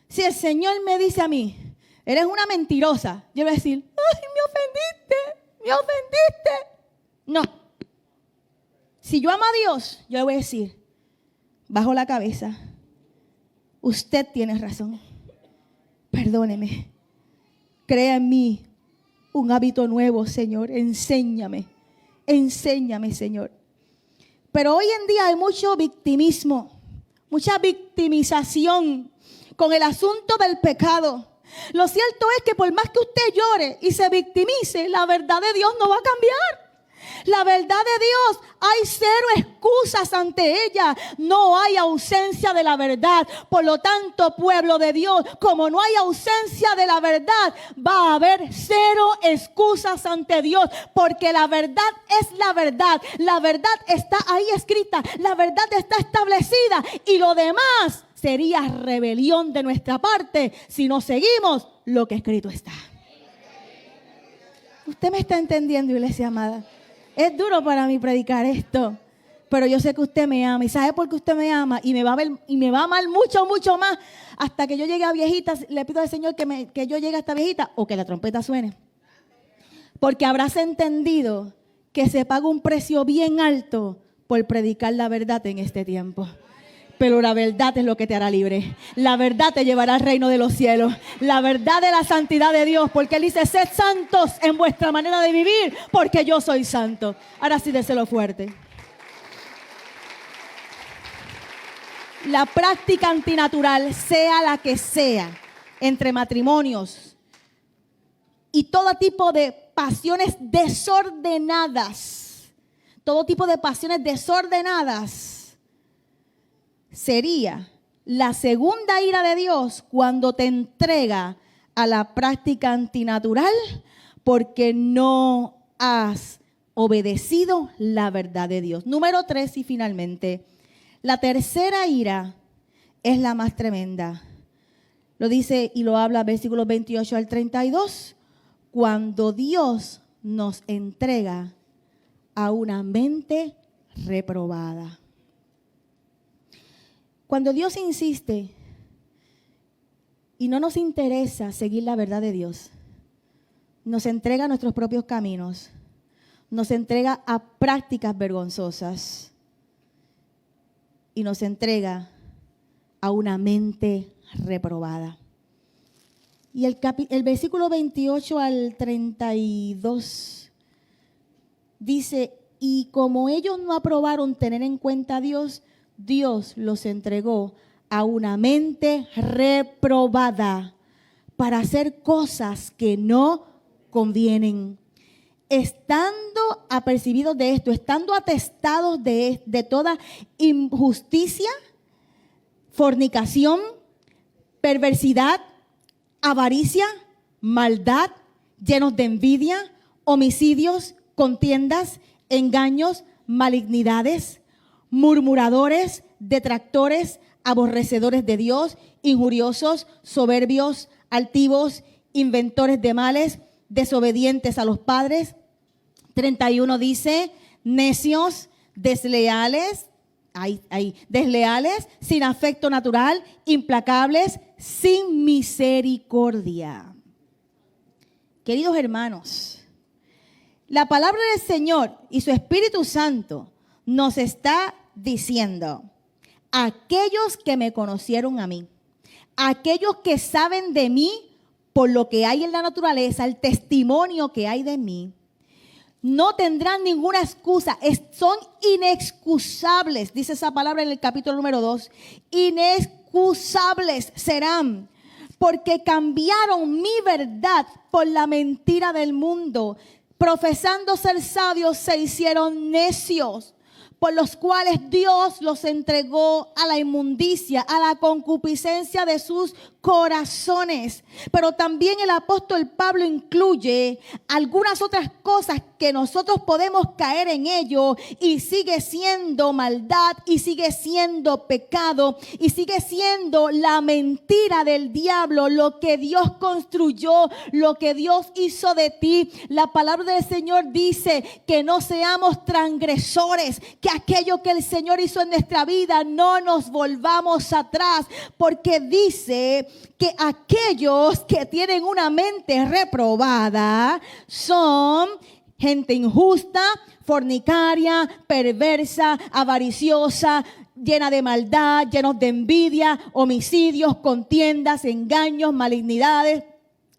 si el Señor me dice a mí, eres una mentirosa, yo voy a decir, ay, me ofendiste. No. Si yo amo a Dios, yo le voy a decir, bajo la cabeza, usted tiene razón, perdóneme, crea en mí un hábito nuevo, Señor, enséñame, Señor. Pero hoy en día hay mucho victimismo, mucha victimización con el asunto del pecado. Lo cierto es que por más que usted llore y se victimice, la verdad de Dios no va a cambiar. La verdad de Dios, hay cero excusas ante ella. No hay ausencia de la verdad. Por lo tanto, pueblo de Dios, como no hay ausencia de la verdad, va a haber cero excusas ante Dios. Porque la verdad es la verdad. La verdad está ahí escrita. La verdad está establecida. Y lo demás sería rebelión de nuestra parte si no seguimos lo que escrito está. ¿Usted me está entendiendo, iglesia amada? Es duro para mí predicar esto, pero yo sé que usted me ama. ¿Y sabe por qué usted me ama? Y me va a amar mucho, mucho más hasta que yo llegue a viejita. Le pido al Señor que yo llegue a esta viejita o que la trompeta suene. Porque habrás entendido que se paga un precio bien alto por predicar la verdad en este tiempo. Pero la verdad es lo que te hará libre. La verdad te llevará al reino de los cielos. La verdad de la santidad de Dios. Porque Él dice, sed santos en vuestra manera de vivir, porque yo soy santo. Ahora sí, déselo fuerte. La práctica antinatural, sea la que sea, entre matrimonios y todo tipo de pasiones desordenadas, sería la segunda ira de Dios cuando te entrega a la práctica antinatural porque no has obedecido la verdad de Dios. Número 3 y finalmente, la tercera ira es la más tremenda. Lo dice y lo habla versículos 28 al 32, cuando Dios nos entrega a una mente reprobada. Cuando Dios insiste y no nos interesa seguir la verdad de Dios, nos entrega a nuestros propios caminos, nos entrega a prácticas vergonzosas y nos entrega a una mente reprobada. Y el versículo 28 al 32 dice, y como ellos no aprobaron tener en cuenta a Dios, Dios los entregó a una mente reprobada para hacer cosas que no convienen. Estando apercibidos de esto, estando atestados de toda injusticia, fornicación, perversidad, avaricia, maldad, llenos de envidia, homicidios, contiendas, engaños, malignidades, murmuradores, detractores, aborrecedores de Dios, injuriosos, soberbios, altivos, inventores de males, desobedientes a los padres. 31 dice, necios, desleales, desleales, sin afecto natural, implacables, sin misericordia. Queridos hermanos, la palabra del Señor y su Espíritu Santo nos está diciendo, aquellos que me conocieron a mí, aquellos que saben de mí por lo que hay en la naturaleza, el testimonio que hay de mí, no tendrán ninguna excusa, son inexcusables, dice esa palabra en el capítulo número 2, inexcusables serán, porque cambiaron mi verdad por la mentira del mundo, profesando ser sabios se hicieron necios, por los cuales Dios los entregó a la inmundicia, a la concupiscencia de sus corazones. Pero también el apóstol Pablo incluye algunas otras cosas que nosotros podemos caer en ello y sigue siendo maldad y sigue siendo pecado y sigue siendo la mentira del diablo, lo que Dios construyó, lo que Dios hizo de ti. La palabra del Señor dice que no seamos transgresores, que aquello que el Señor hizo en nuestra vida no nos volvamos atrás, porque dice que aquellos que tienen una mente reprobada son gente injusta, fornicaria, perversa, avariciosa, llena de maldad, llenos de envidia, homicidios, contiendas, engaños, malignidades.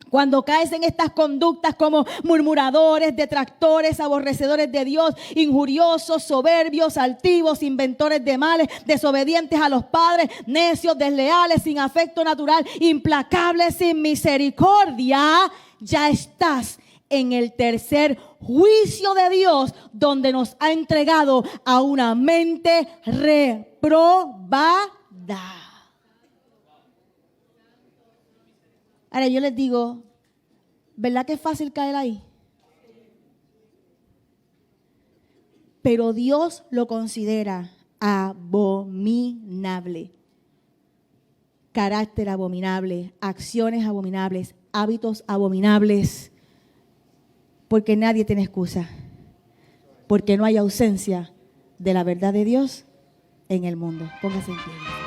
Cuando caes en estas conductas como murmuradores, detractores, aborrecedores de Dios, injuriosos, soberbios, altivos, inventores de males, desobedientes a los padres, necios, desleales, sin afecto natural, implacables, sin misericordia, ya estás en el tercer juicio de Dios, donde nos ha entregado a una mente reprobada. Ahora yo les digo, ¿verdad que es fácil caer ahí? Pero Dios lo considera abominable. Carácter abominable, acciones abominables, hábitos abominables. Porque nadie tiene excusa. Porque no hay ausencia de la verdad de Dios en el mundo. Póngase en pie.